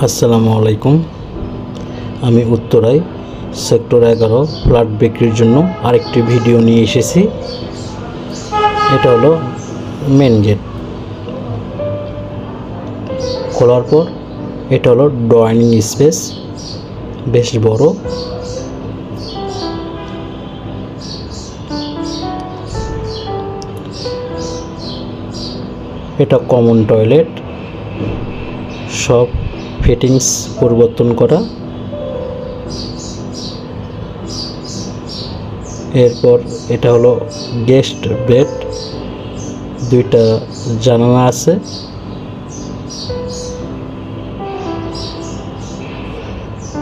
আসসালামু আলাইকুম। আমি উত্তরায় সেক্টর 11 ফ্ল্যাট বিক্রির জন্য আরেকটি ভিডিও নিয়ে এসেছি। এটা হলো মেন গেট। খোলার পর এটা হলো ডাইনিং স্পেস, বেশ বড়। এটা কমন টয়লেট, সব ফিটিংস পরিবর্তন করা। এরপর এটা হলো গেস্ট বেড, দুইটা জানালা আছে।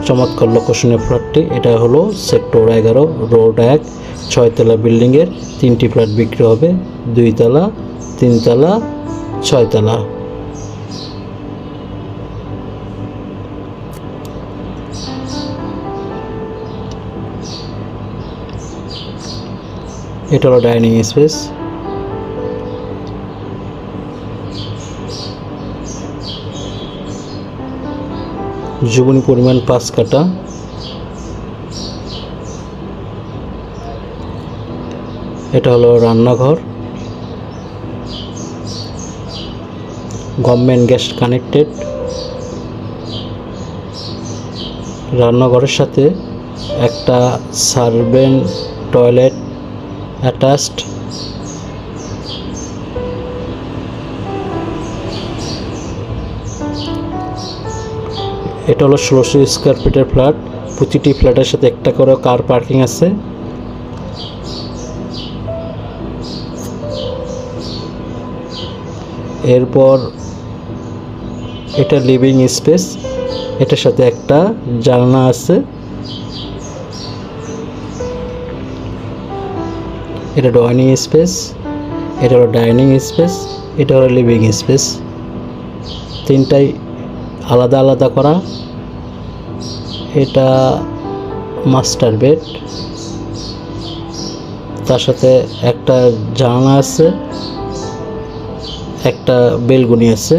চমৎকার লোকেশনের ফ্ল্যাটটি। এটা হলো সেক্টর 11 রোড 1, 6 তলা বিল্ডিংয়ের 3টি ফ্ল্যাট বিক্রি হবে, 2 তলা, 3 তলা, 6 তলা। এটা হলো ডাইনিং স্পেস। জমির পরিমাণ 5 কাঠা। এটা হলো রান্নাঘর, গভর্নমেন্ট গ্যাস কানেক্টেড। রান্নাঘরের সাথে একটা সার্ভেন্ট টয়লেট অ্যাটাচড। এটা হলো 1600 স্কোয়ার ফিটের ফ্ল্যাট। প্রতিটি ফ্ল্যাটের সাথে একটা করে কার পার্কিং আছে। এরপর এটা লিভিং স্পেস, এটার সাথে একটা জানলা আছে। এটা ডাইনিং স্পেস, এটা হলো ডাইনিং স্পেস, এটা হলো লিভিং স্পেস। তিনটাই আলাদা আলাদা করা। এটা মাস্টার বেড, তার সাথে একটা জানলা আছে, একটা বেলকনি আছে।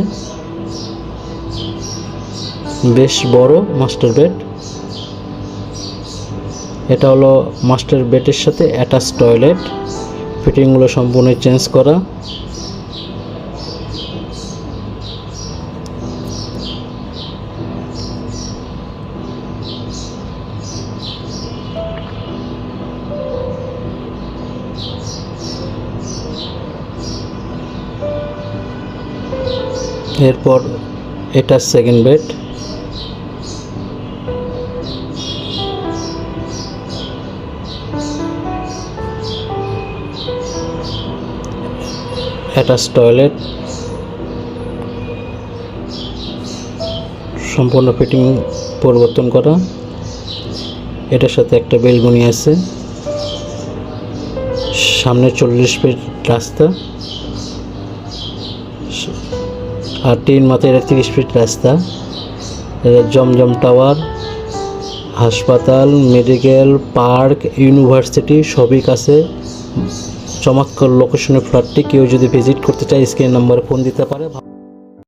বেশ বড় মাস্টার বেড। এটা হলো মাস্টার বেডের সাথে অ্যাটাচ টয়লেট। ফিটিংগুলো সম্পূর্ণ চেঞ্জ করা। এরপর এটা সেকেন্ড বেড। অ্যাটাচ টয়লেট, সম্পূর্ণ ফিটিং পরিবর্তন করা। এটার সাথে একটা বেলকনি আছে। সামনে 40 ফিট রাস্তা, আর 3 মাথায় 30 ফিট রাস্তা। এটা জমজম টাওয়ার, হাসপাতাল, মেডিকেল, পার্ক, ইউনিভার্সিটি সবই কাছে। চমৎকার লোকেশনের ফ্ল্যাটটি। কেউ যদি ভিজিট করতে চায় স্ক্রিন নাম্বারে ফোন দিতে পারে।